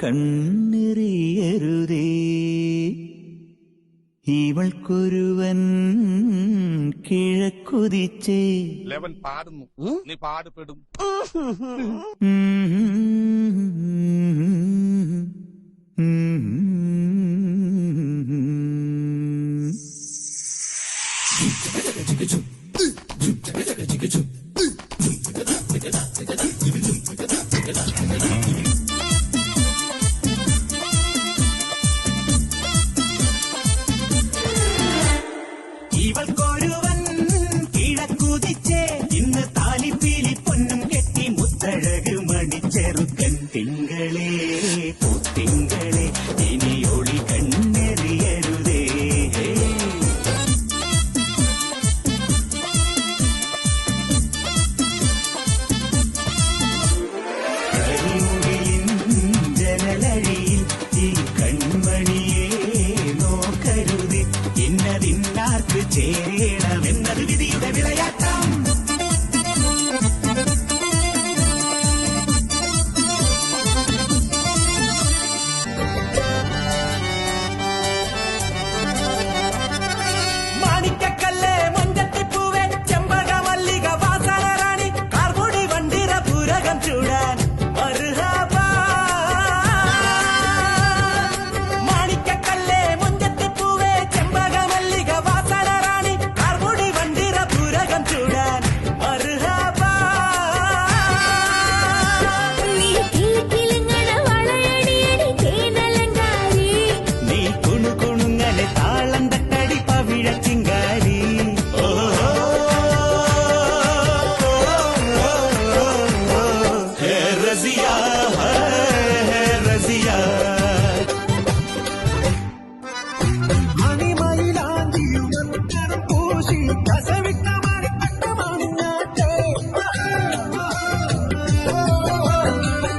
കണ്ണെറിയരുതേ. ഇവൾക്കൊരുവൻ കിഴക്കുതിച്ചേ. Eleven പാടുന്നു, നീ പാടുപെടും. ഇവൾക്കൊരുവൻ കിഴക്കുതിച്ചേ. ഇന്ന് താലിപ്പീലി പൊന്നും കെട്ടി മുത്തഴക് മണിച്ചെറുക്കൻ. തിങ്കളേ പൂത്തിങ്കളേ ഇനി ഒളി കണ്ണെറിയരുതേ. കരിമുകിലിൻ ജനലഴിയിൽ ഈ കൺമണിയെ നോക്കരുതേ. ഇന്നതിന്നാർക്ക് ചേരണമെന്നത് വിധിയുടെ വിളയാട്ടം. മാണിക്കക്കല്ലേ മുഞ്ചത്തിപ്പൂവേ ചെമ്പകമല്ലിക വാസനറാണി കാർമുടി വണ്ടിര പൂരകം ചൂടാൻ മർഹബാ. മാണിക്കക്കല്ലേ മുഞ്ചത്തിപ്പൂവേ ചെമ്പകമല്ലിക വാസനറാണി കാർമുടി വണ്ടിര പൂരകം ചൂടാൻ മർഹബാ. നീ കുണുകുണുങ്ങലെ താളം തട്ടടി പവിഴ ചിങ്കാരി. ഹേ റസിയ ഹേ റസിയ. മണിമയിലാഞ്ചിയുമത്തരം പൂശി കസവിട്ട മണിപ്പട്ടമാണിഞ്ഞാട്ടെ.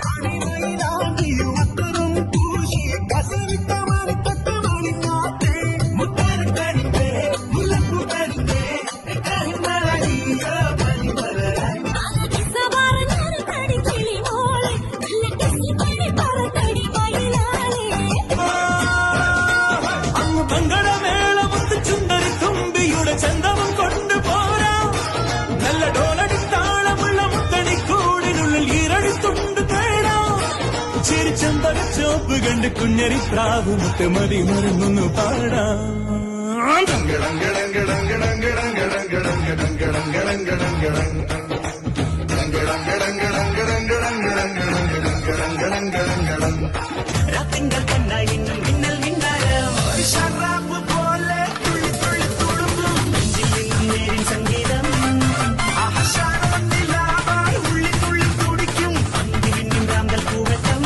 മണിമയിലാഞ്ചിയുമത്തരം പൂശി കസവിട്ട മണിപ്പട്ടമാണിഞ്ഞാട്ടെ. മുത്തരക്കരുത്തേ മുല്ലപ്പൂക്കരുത്തേ കരുമലടിയ പനിമലരായി. ചുണ്ടരി തുമ്പിയുടെ ചന്തവും കൊണ്ടുപോരാ. നല്ല ഡോലടിത്താളമുള്ള മുത്തണിക്കൂടിനുള്ളിൽ ഈരടിത്തുണ്ട് തേടാ. ചിരിച്ചമ്പക ചോപ്പ് കണ്ട് കുഞ്ഞരി പ്രാവ് മുത്തമതി മറന്നൊന്നു പാടാം. രാത്തിങ്കൾ കണ്ണായി ഇന്നും മിന്നൽ മിന്നാരം. ഷറാബ് പോലെ തുള്ളി തുള്ളി തുളുമ്പും നെഞ്ചിൽ നിന്നും നേരിൻ സംഗീതം. ആഹാരമൊന്നില്ലാതായി ഉള്ളി തുള്ളി തുടിക്കും അന്തിവിന്നും രാങ്കൽ പൂവട്ടം.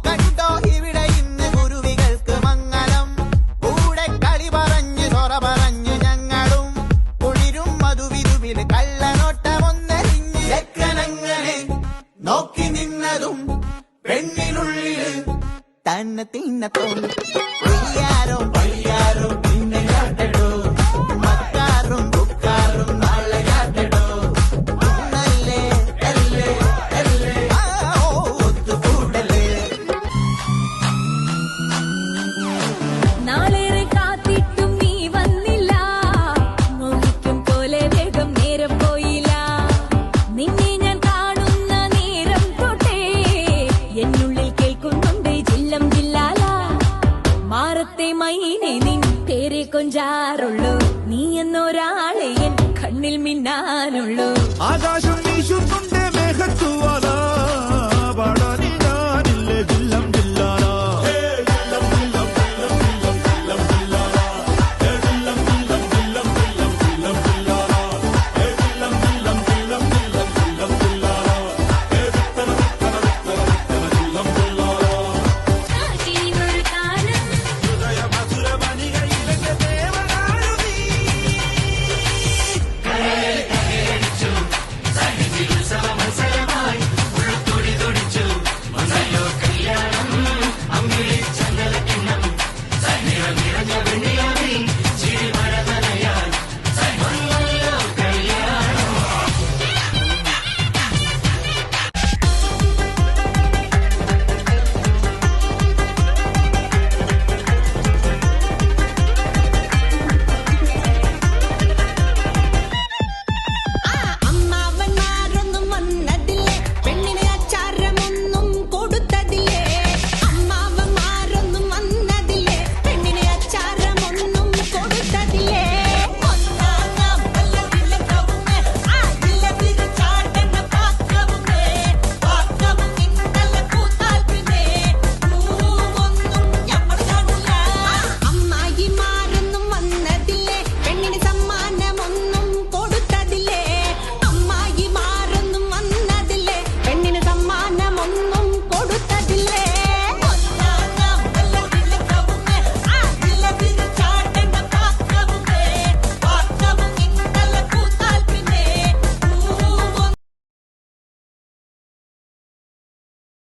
കണ്ടോ ഇവിടെ ഇന്ന് കുരുവികൾക്ക് മംഗളം. കൂടെ കളി പറഞ്ഞു സൊറ പറഞ്ഞു ഞങ്ങളും കുളിരും മധുവിധുവിൽ കള്ളനോട്ടമൊന്നരിഞ്ഞ് ലക്കനങ്ങനെ നോക്കി നിന്നതും പെണ്ണിനുള്ളിൽ തന്നെ തിന്നത്തോ. വയ്യാരോ വയ്യാരോ പിന്നെ കാട്ടടോ. മക്കാറും ബുക്കാറും നാളെ കാട്ടടോ. നല്ലേ അല്ലേ അല്ലേ ഒത്തുകൂടലേ. നാളേറെ കാത്തിട്ടും നീ വന്നില്ല. മോഹിക്കും പോലെ വേഗം നേരം പോയില്ല. നിന്നെ ഞാൻ കാണുന്ന നേരം തൊട്ടേ എന്നുള്ളിൽ കേൾക്കുന്നുണ്ട് ജില്ലം ജില്ലാല. മാറത്തെ മൈനെ നിൻ പേരെ കൊഞ്ചാറുള്ളൂ. നീ എന്നൊരാളെ എൻ കണ്ണിൽ മിന്നാനുള്ളൂ. ആകാശം വീശുന്നുണ്ട് മേഘത്തുവാല പാടാനി ഞാനില്ലേ ജില്ലം ജില്ലാല. ഒരു കാലം ദേവനാരു നീ. മഞ്ഞ വെണ്ണി